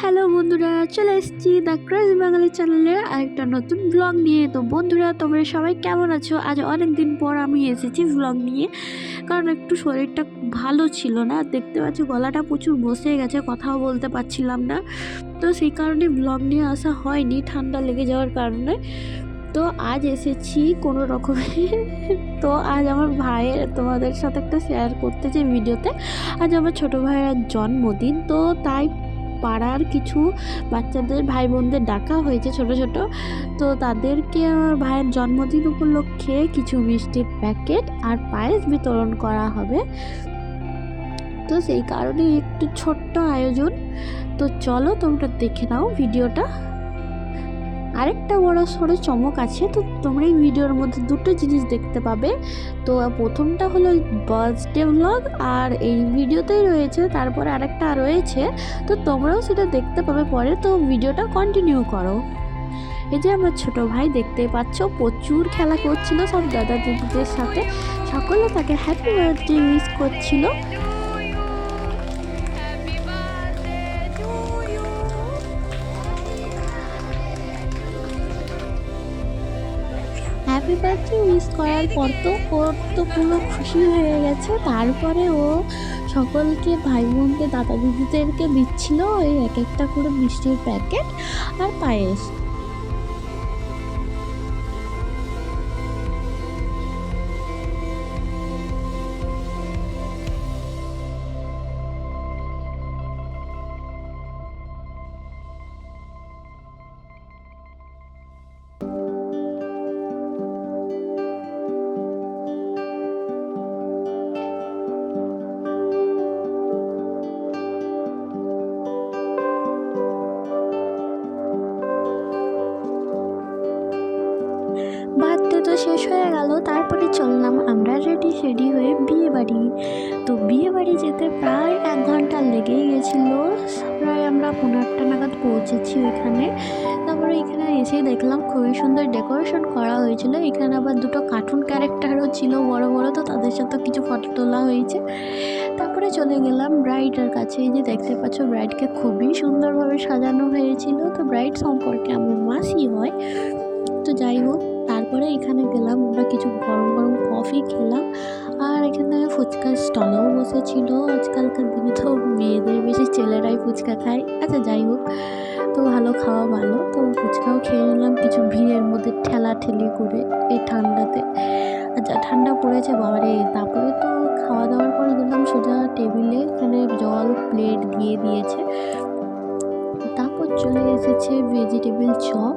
Hello বন্ধুরা, চলে এসেছি দ্য ক্রেজি বাঙালি চ্যানেলের আরেকটা নতুন ব্লগ নিয়ে। তো বন্ধুরা, তোমরা সবাই কেমন আছো? আজ অনেক দিন পর আমি এসেছি ব্লগ নিয়ে, কারণ একটু শরীরটা ভালো ছিল না। দেখতে পাচ্ছি গলাটা প্রচুর বসে গেছে, কথাও বলতে পারছিলাম না। তো সেই কারণে ব্লগ নিয়ে আসা হয়নি, ঠান্ডা লেগে যাওয়ার কারণে। তো আজ এসেছি কোনো রকমে। তো আজ আমার ভাইয়ের তোমাদের সাথে একটা শেয়ার করতে চাই ভিডিওতে। আজ আমার ছোটো ভাইয়ের জন্মদিন, তো তাই পাড়ার কিছু বাচ্চাদের ভাই বোনদের ডাকা হয়েছে ছোট ছোট। তো তাদেরকে আমার ভাইয়ের জন্মদিন উপলক্ষে কিছু মিষ্টির প্যাকেট আর পায়েস বিতরণ করা হবে। তো সেই কারণে একটু ছোট্ট আয়োজন। তো চলো তোমরা দেখে নাও ভিডিওটা। আরেকটা বড় সড়ো চমক আছে, তো তোমরা এই ভিডিওর মধ্যে দুটো জিনিস দেখতে পাবে। তো প্রথমটা হলো বার্থডে ব্লগ, আর এই ভিডিওতেই রয়েছে, তারপরে আরেকটা রয়েছে, তো তোমরাও সেটা দেখতে পাবে পরে। তো ভিডিওটা কন্টিনিউ করো। এই যে আমার ছোট ভাই দেখতে পাচ্ছ, প্রচুর খেলা করছিল সব দাদা দিদিদের সাথে। সকলে তাকে হ্যাপি বার্থডে উইশ করছিল। হ্যাপি বার্থডে উইশ করার পর তো ওর তো পুরো খুশি হয়ে গেছে। তারপরে ও সকলকে ভাই বোনকে দাদা দিদিদেরকে দিচ্ছিল ওই এক একটা করে মিষ্টির প্যাকেট আর পায়েস। বার্থডে তো শেষ হয়ে গেল, তারপরে চললাম আমরা রেডি হয়ে বিয়ে বাড়ি। তো বিয়ে বাড়ি যেতে প্রায় 1 ঘন্টা লেগেই গেছিলো। প্রায় আমরা 15টা নাগাদ পৌঁছেছি ওইখানে। তারপরে এখানে এসে দেখলাম খুবই সুন্দর ডেকোরেশন করা হয়েছিল। এখানে আবার দুটো কার্টুন ক্যারেক্টারও ছিল বড় বড়, তো তাদের সাথে কিছু ফটো তোলা হয়েছে। তারপরে চলে গেলাম ব্রাইডের কাছে। এই যে দেখতে পাচ্ছ, ব্রাইডকে খুবই সুন্দরভাবে সাজানো হয়েছিল। তো ব্রাইড সম্পর্কে আমার মাসি হয়। তো যাই হোক, তারপরে এখানে গেলাম, আমরা কিছু গরম গরম কফি খেলাম, আর এখানে ফুচকার স্টলও বসেছিল। আজকালকার দিনে তো মেয়েদের বেশি ছেলেরাই ফুচকা খায়। আচ্ছা যাই হোক, তো ভালো খাওয়া ভালো। তো ফুচকাও খেয়ে নিলাম কিছু ভিড়ের মধ্যে ঠেলাঠেলি করে এই ঠান্ডাতে। আচ্ছা ঠান্ডা পড়েছে বাবারে। তারপরে তো খাওয়া দাওয়ার পরে গেলাম সোজা টেবিলে, এখানে জল প্লেট দিয়ে দিয়েছে। তারপর চলে এসেছে ভেজিটেবিল চপ।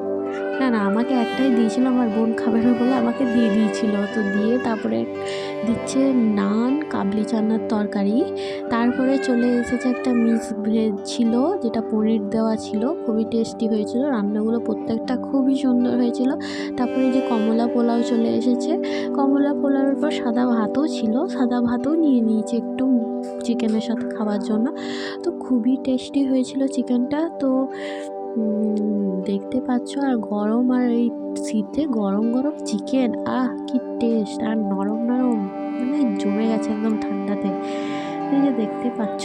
না আমাকে একটাই দিয়েছিল, আমার বোন খাবে না বলে আমাকে দিয়ে দিয়েছিল। তো দিয়ে তারপরে দিচ্ছে নান, কাবলি চানার তরকারি। তারপরে চলে এসেছে একটা মিক্স ভেজ ছিল, যেটা পনির দেওয়া ছিল, খুবই টেস্টি হয়েছিল। রান্নাগুলো প্রত্যেকটা খুবই সুন্দর হয়েছিল। তারপরে যে কমলা পোলাও চলে এসেছে। কমলা পোলাওয়ের পর সাদা ভাতও ছিল, সাদা ভাতও নিয়ে নিয়েছি একটু চিকেনের সাথে খাওয়ার জন্য। তো খুবই টেস্টি হয়েছিল চিকেনটা। তো দেখতে পাচ্ছ, আর গরম, আর এই শীতে গরম গরম চিকেন, কি টেস্ট! আর নরম নরম, মানে জমে গেছে একদম ঠান্ডাতে। এই যে দেখতে পাচ্ছ,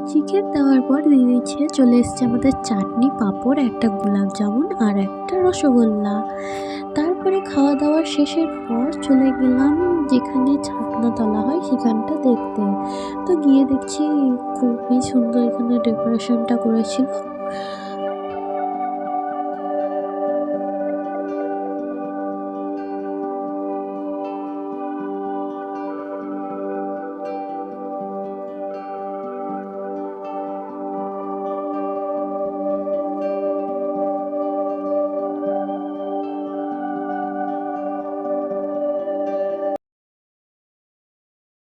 চিকেন দেওয়ার পর দিয়ে দিচ্ছে, চলে এসছে আমাদের চাটনি, পাঁপড়, একটা গোলাপ জামুন আর একটা রসগোল্লা। তারপরে খাওয়া দাওয়া শেষের পর চলে গেলাম যেখানে ছাতনা তোলা হয় সেখানটা দেখতে। তো গিয়ে দেখছি খুবই সুন্দর এখানে ডেকোরেশনটা করেছিল।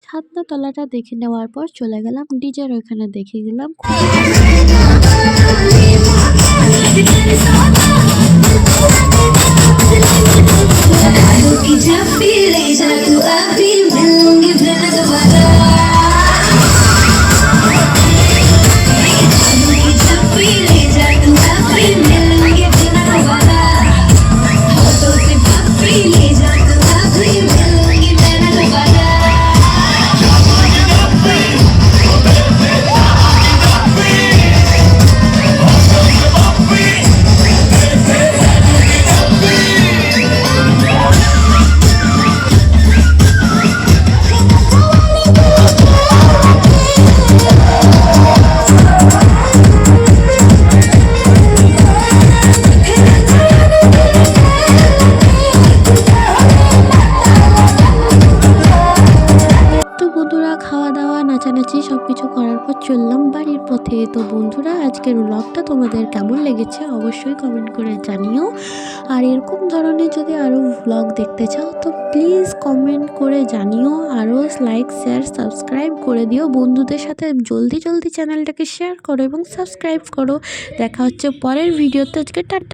ছাদনা তলাটা দেখে নেওয়ার পর চলে গেলাম ডিজের ওখানে, দেখে গেলাম আজকের ব্লগটা তোমাদের কেমন লেগেছে অবশ্যই কমেন্ট করে জানিও। আর এরকম ধরনের যদি আরও ব্লগ দেখতে চাও তো প্লিজ কমেন্ট করে জানিও, আরও লাইক শেয়ার সাবস্ক্রাইব করে দিও, বন্ধুদের সাথে জলদি চ্যানেলটাকে শেয়ার করো এবং সাবস্ক্রাইব করো। দেখা হচ্ছে পরের ভিডিওতে। আজকে টাটা।